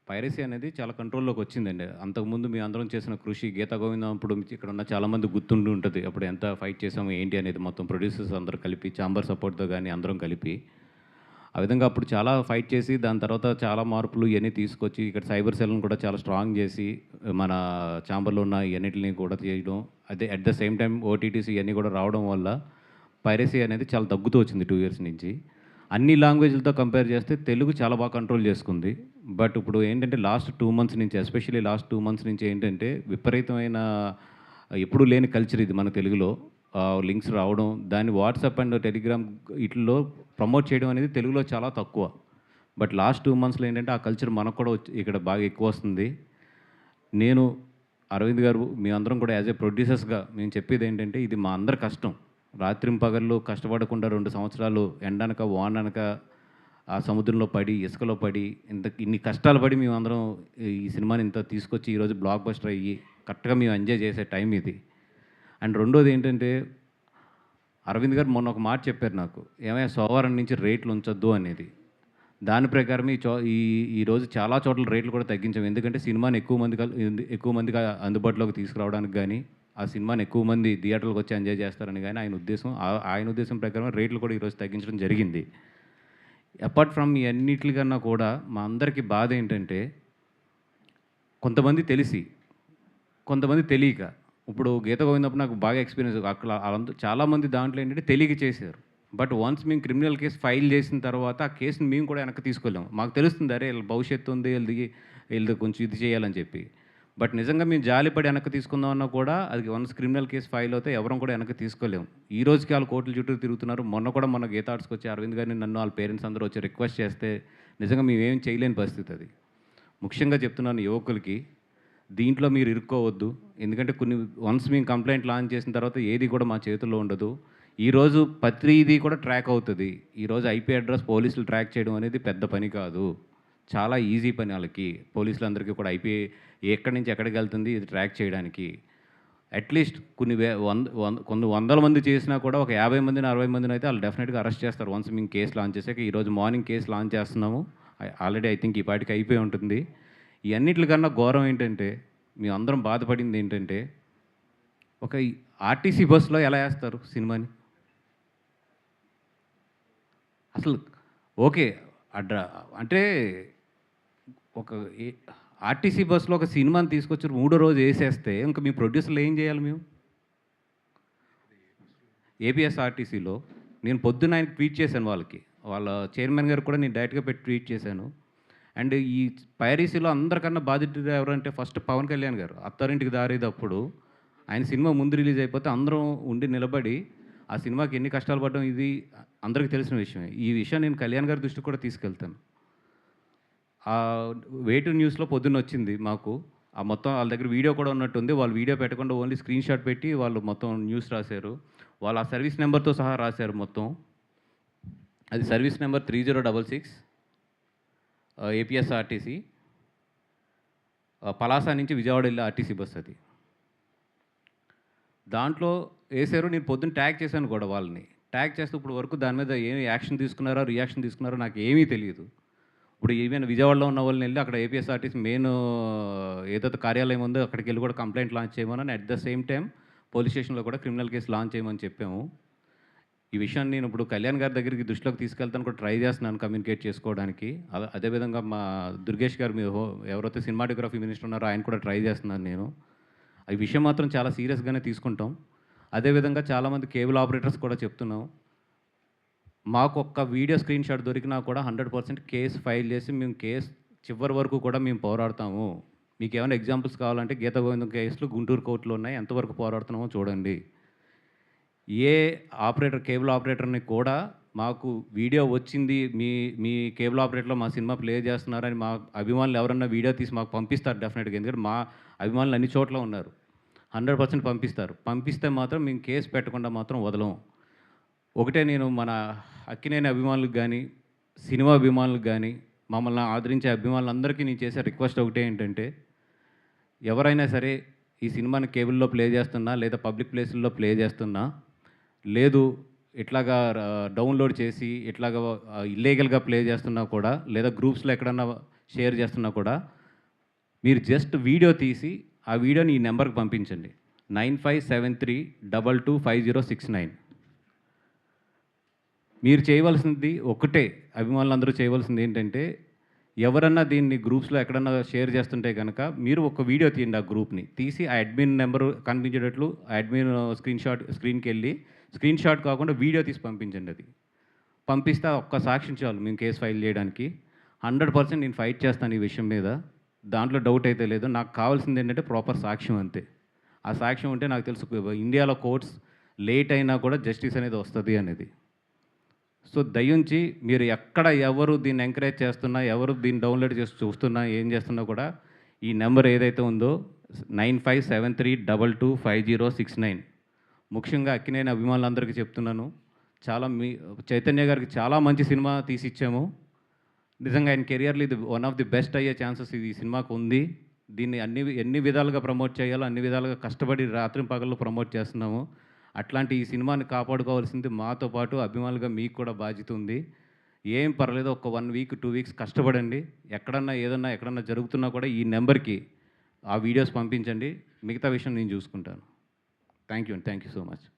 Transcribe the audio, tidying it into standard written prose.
Piracy అనేది చాలా కంట్రోల్‌లోకి వచ్చిందండి. అంతకుముందు మేమందరం చేసిన కృషి 'గీతా గోవిందం' అప్పుడు ఇక్కడ ఉన్న చాలామంది గుర్తుండి ఉంటది. అప్పుడు ఎంత ఫైట్ చేసాము ఏంటి అనేది మొత్తం ప్రొడ్యూసర్స్ అందరూ కలిపి, చాంబర్ సపోర్ట్‌తో గాని అందరం కలిపి. ఆ విధంగా అప్పుడు చాలా ఫైట్ చేసి దాని తర్వాత చాలా మార్పులు ఇయన్నీ తీసుకొచ్చి ఇక్కడ సైబర్ సెల్‌ని కూడా చాలా స్ట్రాంగ్ చేసి మన చాంబర్‌లో ఉన్న ఇయన్నిటిని కూడా చేయడం. అదే at the same time OTTs ఇయన్నీ కూడా రావడం వల్ల పైరసీ అనేది చాలా తగ్గుతూ వచ్చింది 2 ఇయర్స్ నుంచి. అన్ని లాంగ్వేజ్‌లతో కంపేర్ చేస్తే తెలుగు చాలా బాగా కంట్రోల్ చేసుకుంది. బట్ ఇప్పుడు ఏంటంటే లాస్ట్ 2 మంత్స్ నుంచి ఎస్పెషల్లీ లాస్ట్ 2 మంత్స్ నుంచి ఏంటంటే విపరీతమైన ఎప్పుడూ లేని కల్చర్ ఇది మన తెలుగులో. లింక్స్ రావడం, దాన్ని వాట్సాప్ అండ్ టెలిగ్రామ్ ఈటిల్లో ప్రమోట్ చేయడం అనేది తెలుగులో చాలా తక్కువ. బట్ లాస్ట్ 2 మంత్స్‌లో ఏంటంటే ఆ కల్చర్ మనకు కూడా ఇక్కడ బాగా ఎక్కువొస్తుంది. నేను, అరవింద్ గారు మేమందరం కూడా యాస్ ఎ ప్రొడ్యూసర్స్‌గా మేము చెప్పేదేంటంటే ఇది మా అందరి కష్టం. రాత్రింపగళ్ళు కష్టపడకుండా 2 సంవత్సరాలు ఎండనక, వాననక ఆ సముద్రంలో పడి, ఇసుకలో పడి, ఇన్ని కష్టాలు పడి మేమందరం ఈ సినిమాని ఇంత తీసుకొచ్చి ఈరోజు బ్లాక్ బస్టర్ అయ్యి, కరెక్ట్‌గా మేము ఎంజాయ్ చేసే టైం ఇది. అండ్ రెండోది ఏంటంటే, అరవింద్ గారు మొన్న ఒక మాట చెప్పారు నాకు. "ఏమయ్య సోమవారం నుంచి రేట్లు ఉంచొద్దు" అనేది. దాని ప్రకారం ఈ ఈరోజు చాలా చోట్ల రేట్లు కూడా తగ్గించాం. ఎందుకంటే సినిమాని ఎక్కువ మందికి అందుబాటులోకి తీసుకురావడానికి గానీ, ఆ సినిమాని ఎక్కువ మంది థియేటర్‌లకి వచ్చి ఎంజాయ్ చేస్తారని గానీ ఆయన ఉద్దేశం. ఆయన ఉద్దేశం ప్రకారం రేట్లు కూడా ఈరోజు తగ్గించడం జరిగింది. అపార్ట్ ఫ్రమ్ ఈ అన్నిట్లికన్నా కూడా మా అందరికీ బాధ ఏంటంటే, కొంతమంది తెలిసి, కొంతమంది తెలియక. ఇప్పుడు 'గీత గోవిందప్పుడు' నాకు బాగా ఎక్స్‌పీరియన్స్ అక్కడ చాలామంది దాంట్లో ఏంటంటే తెలియక చేశారు. బట్ వన్స్ మేము క్రిమినల్ కేస్ ఫైల్ చేసిన తర్వాత ఆ కేస్‌ని మేము కూడా వెనక్కి తీసుకోలేము. మాకు తెలుస్తుంది అరే! ఈళ్ళ భవిష్యత్తు ఉంది. ఈళ్ళది కొంచెం ఇది చేయాలని చెప్పి. బట్ నిజంగా మేము జాలిపడి వెనక్కి తీసుకుందామన్నా కూడా అది వన్స్ క్రిమినల్ కేస్ ఫైల్ అవుతే ఎవరం కూడా వెనక్కి తీసుకోలేము. ఈ రోజుకి ఆళ్ళు కోర్టుల చుట్టూ తిరుగుతున్నారు. మొన్న గీత ఆర్ట్స్‌కి వచ్చి అరవింద్ గారిని, నన్ను ఆళ్ళ పేరెంట్స్ అందరూ వచ్చి రిక్వెస్ట్ చేస్తే నిజంగా మేమేం చేయలేని పరిస్థితి అది. ముఖ్యంగా చెప్తున్నాను యువకులకి, దీంట్లో మీరు ఇరుక్కోవద్దు. ఎందుకంటే వన్స్ మేము కంప్లెయింట్ లాంచ్ చేసిన తర్వాత ఏది కూడా మా చేతుల్లో ఉండదు. ఈరోజు ప్రతీది కూడా ట్రాక్ అవుతది. ఈరోజు ఐపీ అడ్రెస్ పోలీసులు ట్రాక్ చేయడం అనేది పెద్ద పని కాదు. చాలా ఈజీ పని ఆళ్ళకి. పోలీసులందరికీ కూడా ఐపీ ఎక్కడి నుంచి ఎక్కడికెళ్తుంది ఇది ట్రాక్ చేయడానికి. అట్‌లీస్ట్ కొన్ని వందల మంది చేసినా కూడా ఒక 50 మందిని, 60 మందినైతే ఆళ్ళు డెఫినిట్‌గా అరెస్ట్ చేస్తారు. వన్స్ మేము కేస్ లాంచ్ చేసాక. ఈరోజు మార్నింగ్ కేస్ లాంచ్ చేస్తున్నాము. ఆల్రెడీ ఐ థింక్ ఈ పాటికి అయిపోయి ఉంటుంది. ఈ అన్నిట్లికన్నా ఘోరం ఏంటంటే, మేమందరం బాధపడింది ఏంటంటే, ఒక ఈ ఆర్టీసీ బస్‌లో ఎలా ఏస్తారు సినిమాని? అసలు ఓకే. అడ్ర అంటే ఒక ఏ ఆర్టీసీ బస్‌లో ఒక సినిమాని తీసుకొచ్చి మూడో రోజు ఏసేస్తే, ఇంక మీ ప్రొడ్యూసర్‌లు ఏం జేయాలి మేము? ఏపీఎస్ఆర్టీసీలో నేను పొద్దున్న ఆయనకి ట్వీట్ చేశాను వాళ్ళకి. వాళ్ళ చైర్మన్ గారికి కూడా నేను డైరెక్ట్‌గా పెట్టి ట్వీట్ చేశాను. అండ్ ఈ పైరసీలో అందరికన్నా బాధితుడు ఎవరంటే ఫస్ట్ పవన్ కళ్యాణ్ గారు. 'అత్తారింటికి దారేదప్పుడు' ఆయన సినిమా ముందు రిలీజ్ అయిపోతే అందరం ఉండి నిలబడి ఆ సినిమాకి ఎన్ని కష్టాలు పడ్డాం ఇది అందరికీ తెలిసిన విషయమే. ఈ విషయం నేను కళ్యాణ్ గారి దృష్టికి కూడా తీసుకెళ్తాను. వే2 న్యూస్‌లో పొద్దున్నొచ్చింది మాకు. ఆ మొత్తం ఆళ్ళ దగ్గర వీడియో కూడా ఉన్నట్టుంది. వాళ్ళు వీడియో పెట్టకుండా ఓన్లీ స్క్రీన్ షాట్ పెట్టి వాళ్ళు మొత్తం న్యూస్ రాశారు. వాళ్ళు ఆ సర్వీస్ నంబర్‌తో సహా రాశారు మొత్తం. అది సర్వీస్ నంబర్ 3066 ఏపీఎస్ఆర్టీసీ పలాస నుంచి విజయవాడ వెళ్ళే ఆర్టీసీ బస్ అది. దాంట్లో ఏశారు. నేను పొద్దున్న ట్యాగ్ చేశాను కూడా వాళ్ళని. ట్యాగ్ చేస్తే ఇప్పుడు వరకు దాని మీద ఏమి యాక్షన్ తీసుకున్నారో, రియాక్షన్ తీసుకున్నారో నాకేమీ తెలీదు. ఇప్పుడు ఈవెన్ విజయవాడలో ఉన్న వాళ్ళని వెళ్ళి అక్కడ ఏపీఎస్ఆర్టీసీ మెయిన్ ఏదైతే కార్యాలయం ఉందో అక్కడికెళ్ళి కూడా కంప్లెయింట్ లాంచ్ చేయమని at the same time police స్టేషన్‌లో కూడా క్రిమినల్ కేస్ లాంచ్ చేయమని చెప్పాము. ఈ విషయాన్ని నేను ఇప్పుడు కళ్యాణ్ గారి దగ్గరికి దృష్టిలోకి తీసుకెళ్తాను కూడా ట్రై చేస్తున్నాను కమ్యూనికేట్ చేసుకోవడానికి. అదేవిధంగా మా దుర్గేష్ గారు ఎవరైతే సినిమాటోగ్రఫీ మినిస్టర్ ఉన్నారో ఆయన కూడా ట్రై చేస్తున్నాను నేను. ఈ విషయం మాత్రం చాలా సీరియస్‌గానే తీసుకుంటాం. అదేవిధంగా చాలామంది కేబుల్ ఆపరేటర్స్ కూడా చెప్తున్నాం. మాకొక్క వీడియో స్క్రీన్ షాట్ దొరికినా కూడా 100% కేస్ ఫైల్ చేసి మేము కేస్ చివరి వరకు కూడా మేము పోరాడతాము. మీకేమైనా ఎగ్జాంపుల్స్ కావాలంటే 'గీత గోవిందం' కేసులు గుంటూరు కోర్టులో ఉన్నాయి. ఎంతవరకు పోరాడుతున్నామో చూడండి. ఏ కేబుల్ ఆపరేటర్‌ని కూడా మాకు వీడియో వచ్చింది. మీ మీ కేబుల్ ఆపరేటర్‌లో మా సినిమా ప్లే చేస్తున్నారని మా అభిమానులు ఎవరన్నా వీడియో తీసి మాకు పంపిస్తారు డెఫినిట్‌గా. ఎందుకంటే మా అభిమానులు అన్ని చోట్ల ఉన్నారు. 100% పంపిస్తారు. పంపిస్తే మాత్రం మేము కేస్ పెట్టకుండా మాత్రం వదలం. ఒకటే నేను మన అక్కినేని అభిమానులకు గానీ, సినిమా అభిమానులకు గానీ, మమ్మల్ని ఆదరించే అభిమానులందరికీ నేను చేసే రిక్వెస్ట్ ఒకటే ఏంటంటే, ఎవరైనా సరే ఈ సినిమాని కేబుల్‌లో ప్లే చేస్తున్నా, లేదా పబ్లిక్ ప్లేసుల్లో ప్లే చేస్తున్నా, లేదు ఇట్లాగా డౌన్‌లోడ్ చేసి ఇల్లీగల్‌గా ప్లే చేస్తున్నా కూడా, లేదా గ్రూప్స్‌లో ఎక్కడన్నా షేర్ చేస్తున్నా కూడా, మీరు జస్ట్ వీడియో తీసి ఆ వీడియోని ఈ నెంబర్కి పంపించండి. 9573225069. మీరు చేయవలసింది ఒకటే, అభిమానులందరూ చేయవలసింది ఏంటంటే, ఎవరన్నా దీన్ని గ్రూప్స్‌లో ఎక్కడన్నా షేర్ చేస్తుంటే గనక, మీరు ఒక వీడియో తీయండి ఆ గ్రూప్‌ని. తీసి ఆ అడ్మిన్ నెంబరు కనిపించేటట్లు ఆ అడ్మిన్ స్క్రీన్‌కెళ్ళి, స్క్రీన్‌షాట్ కాకుండా వీడియో తీసి పంపించండి అది. పంపిస్తే ఒక్క సాక్ష్యం చాలు మేము కేస్ ఫైల్ చేయడానికి. 100% నేను ఫైట్ చేస్తాను ఈ విషయం మీద. దాంట్లో డౌట్ అయితే లేదు. నాకు కావాల్సింది ఏంటంటే ప్రాపర్ సాక్ష్యం అంతే. ఆ సాక్ష్యం ఉంటే నాకు తెలుసు ఇండియాలో కోర్ట్స్ లేట్ అయినా కూడా జస్టిస్ అనేది వస్తది అనేది. సో, దయుంచి మీరు ఎక్కడ ఎవరు దీన్ని ఎంకరేజ్ చేస్తున్నా, ఎవరు దీన్ని డౌన్‌లోడ్ చేసి చూస్తున్నా, ఏం చేస్తున్నా కూడా ఈ నెంబర్ ఏదైతే ఉందో 9573225069. ముఖ్యంగా అక్కినేని అభిమానులందరికీ చెప్తున్నాను. చైతన్య గారికి చాలా మంచి సినిమా తీసిచ్చాము. నిజంగా ఆయన కెరియర్‌లో ఇది వన్ ఆఫ్ ది బెస్ట్ అయ్యే ఛాన్సెస్ ఈ సినిమాకు ఉంది. దీన్ని ఎన్ని విధాలుగా ప్రమోట్ చేయాలో అన్ని విధాలుగా కష్టపడి రాత్రింపగళ్ళు ప్రమోట్ చేస్తున్నాము. అట్లాంటి ఈ సినిమాని కాపాడుకోవాల్సింది మాతో పాటు అభిమానులుగా మీకు కూడా బాధ్యత ఉంది. ఏం పర్లేదు, ఒక 1 వీక్, 2 వీక్స్ కష్టపడండి. ఎక్కడన్నా జరుగుతున్నా కూడా ఈ నెంబర్‌కి ఆ వీడియోస్ పంపించండి. మిగతా విషయం నేను చూసుకుంటాను. Thank you so much.